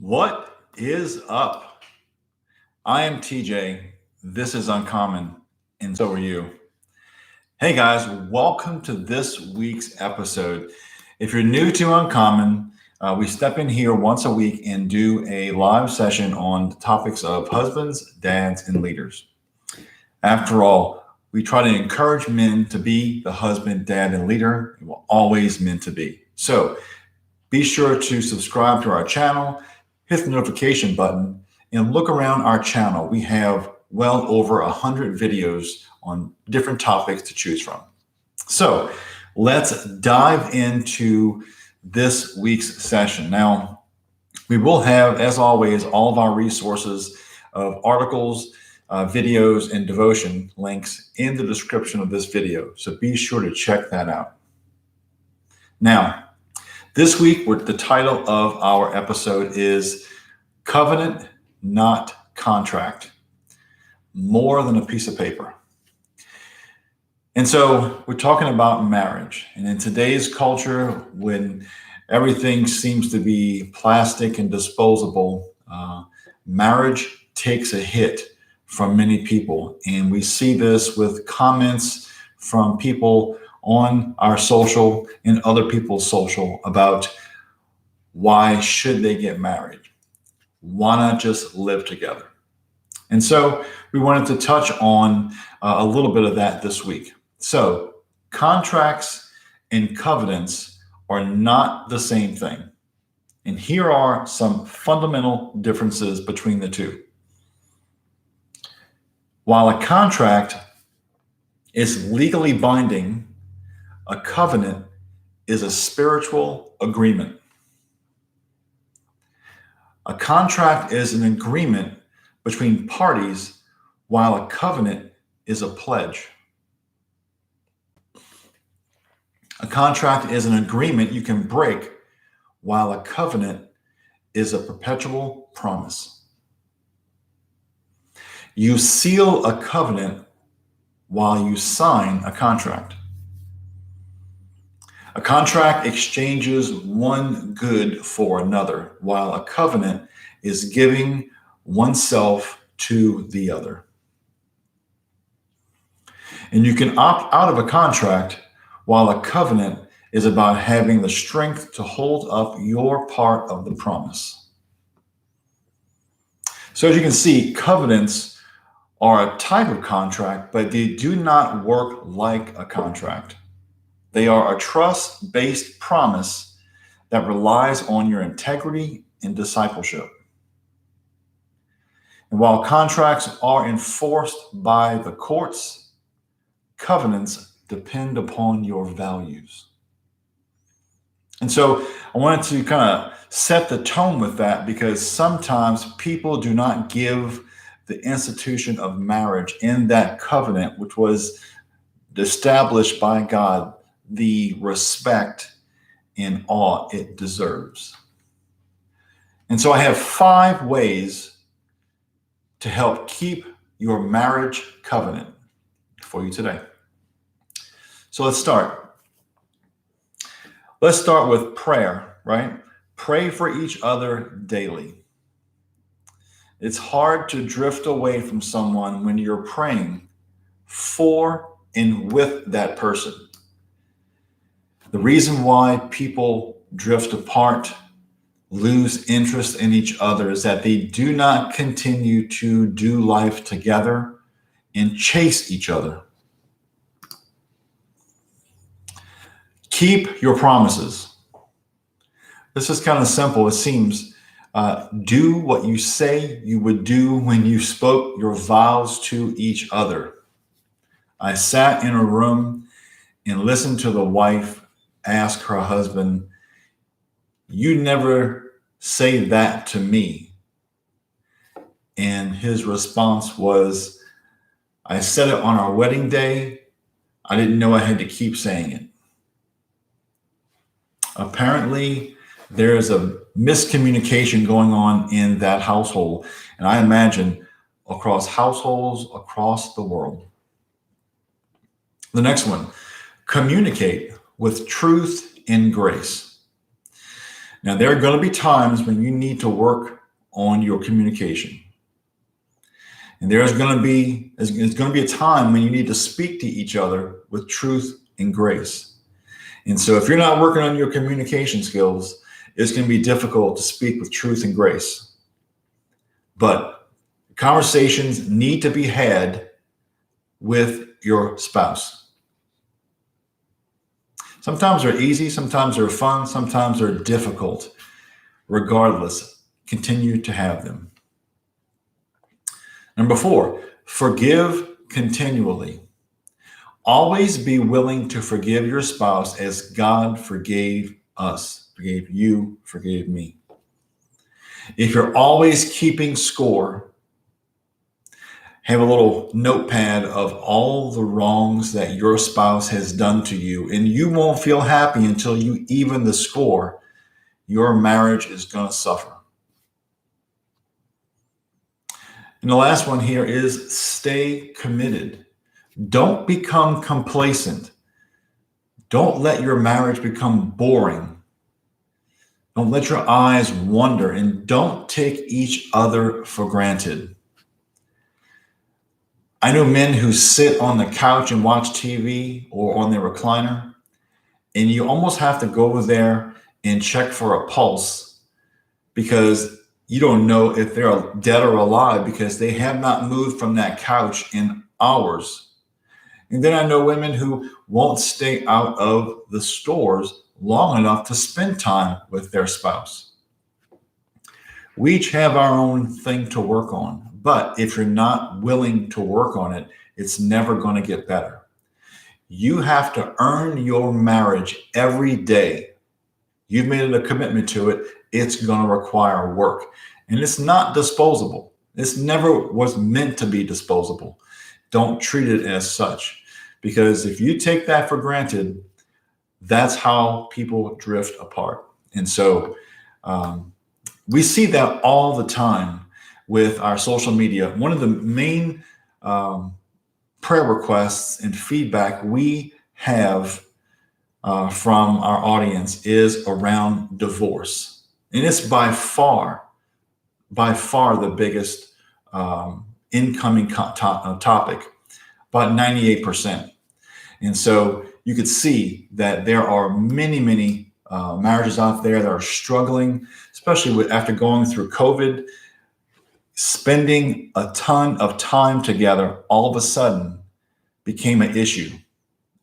What is up? I am TJ. This is Uncommon, and so are you. Hey guys, welcome to this week's episode. If you're new to Uncommon, we step in here once a week and do a live session on the topics of husbands, dads, and leaders. After all, we try to encourage men to be the husband, dad, and leader we were always meant to be. So be sure to subscribe to our channel, hit the notification button, and look around our channel. We have well over 100 videos on different topics to choose from. So let's dive into this week's session. Now, we will have, as always, all of our resources of articles, videos, and devotion links in the description of this video. So be sure to check that out. Now, this week, the title of our episode is Covenant, Not Contract. More than a piece of paper. And so we're talking about marriage. And in today's culture, when everything seems to be plastic and disposable, marriage takes a hit from many people. And we see this with comments from people on our social and other people's social about why should they get married? Why not just live together? And so we wanted to touch on a little bit of that this week. So contracts and covenants are not the same thing. And here are some fundamental differences between the two. While a contract is legally binding, a covenant is a spiritual agreement. A contract is an agreement between parties, while a covenant is a pledge. A contract is an agreement you can break, while a covenant is a perpetual promise. You seal a covenant while you sign a contract. A contract exchanges one good for another, while a covenant is giving oneself to the other. And you can opt out of a contract, while a covenant is about having the strength to hold up your part of the promise. So as you can see, covenants are a type of contract, but they do not work like a contract. They are a trust-based promise that relies on your integrity and discipleship. And while contracts are enforced by the courts, covenants depend upon your values. And so I wanted to kind of set the tone with that, because sometimes people do not give the institution of marriage in that covenant, which was established by God, the respect and awe it deserves. And so I have 5 ways to help keep your marriage covenant for you today. So let's start. Let's start with prayer, right? Pray for each other daily. It's hard to drift away from someone when you're praying for and with that person. The reason why people drift apart, lose interest in each other, is that they do not continue to do life together and chase each other. Keep your promises. This is kind of simple, it seems. Do what you say you would do when you spoke your vows to each other. I sat in a room and listened to the wife ask her husband, "You never say that to me." And his response was, "I said it on our wedding day. I didn't know I had to keep saying it." Apparently, there's a miscommunication going on in that household, and I imagine across households across the world. The next one, communicate with truth and grace. Now, there are going to be times when you need to work on your communication. And there's going to be a time when you need to speak to each other with truth and grace. And so if you're not working on your communication skills, it's going to be difficult to speak with truth and grace. But conversations need to be had with your spouse. Sometimes they're easy, sometimes they're fun, sometimes they're difficult. Regardless, continue to have them. Number 4, forgive continually. Always be willing to forgive your spouse as God forgave us, forgave you, forgave me. If you're always keeping score, have a little notepad of all the wrongs that your spouse has done to you, and you won't feel happy until you even the score. Your marriage is going to suffer. And the last one here is stay committed. Don't become complacent. Don't let your marriage become boring. Don't let your eyes wander, and don't take each other for granted. I know men who sit on the couch and watch TV or on their recliner, and you almost have to go over there and check for a pulse because you don't know if they're dead or alive because they have not moved from that couch in hours. And then I know women who won't stay out of the stores long enough to spend time with their spouse. We each have our own thing to work on, but if you're not willing to work on it, it's never going to get better. You have to earn your marriage every day. You've made it a commitment to it. It's going to require work. And it's not disposable. This never was meant to be disposable. Don't treat it as such. Because if you take that for granted, that's how people drift apart. And so we see that all the time with our social media. One of the main prayer requests and feedback we have from our audience is around divorce. And it's by far the biggest incoming topic, about 98%. And so you could see that there are many marriages out there that are struggling, especially after going through COVID, spending a ton of time together all of a sudden became an issue.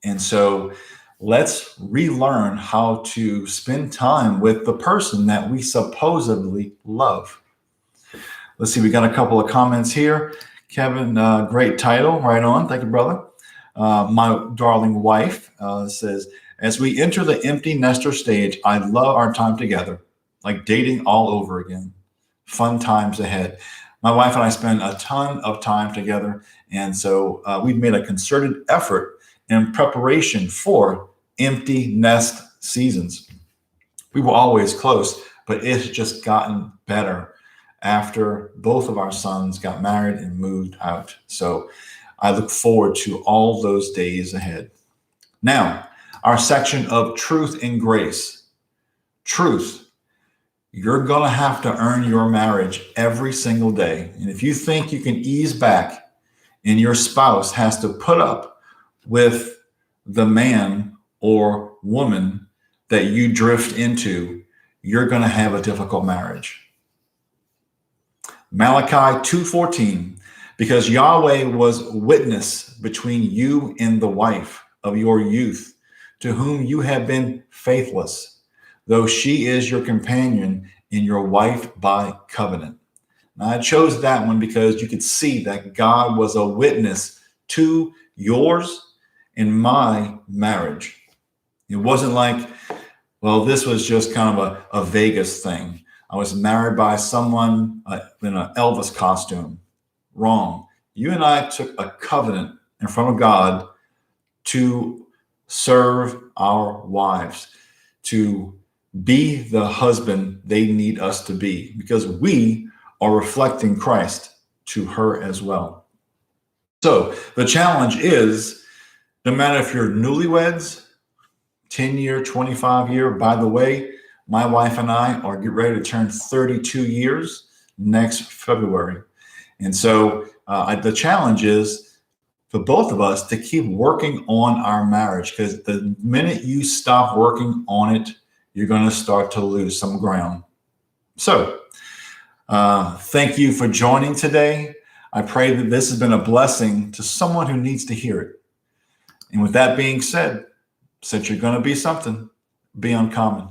And so let's relearn how to spend time with the person that we supposedly love. Let's see, we got a couple of comments here. Kevin, great title, right on. Thank you, brother. My darling wife says, as we enter the empty nester stage, I love our time together, like dating all over again. Fun times ahead. My wife and I spend a ton of time together, and so we've made a concerted effort in preparation for empty nest seasons. We were always close, but it's just gotten better after both of our sons got married and moved out. So I look forward to all those days ahead. Now, our section of truth and grace. Truth. You're going to have to earn your marriage every single day. And if you think you can ease back and your spouse has to put up with the man or woman that you drift into, you're going to have a difficult marriage. Malachi 2:14, because Yahweh was witness between you and the wife of your youth, to whom you have been faithless, though she is your companion and your wife by covenant. Now, I chose that one because you could see that God was a witness to yours and my marriage. It wasn't like, well, this was just kind of a Vegas thing. I was married by someone in an Elvis costume. Wrong. You and I took a covenant in front of God to serve our wives, to be the husband they need us to be, because we are reflecting Christ to her as well. So the challenge is, no matter if you're newlyweds, 10-year, 25-year, by the way, My wife and I are getting ready to turn 32 years next February. And so the challenge is for both of us to keep working on our marriage, because the minute you stop working on it, you're going to start to lose some ground. So thank you for joining today. I pray that this has been a blessing to someone who needs to hear it. And with that being said, since you're going to be something, be uncommon.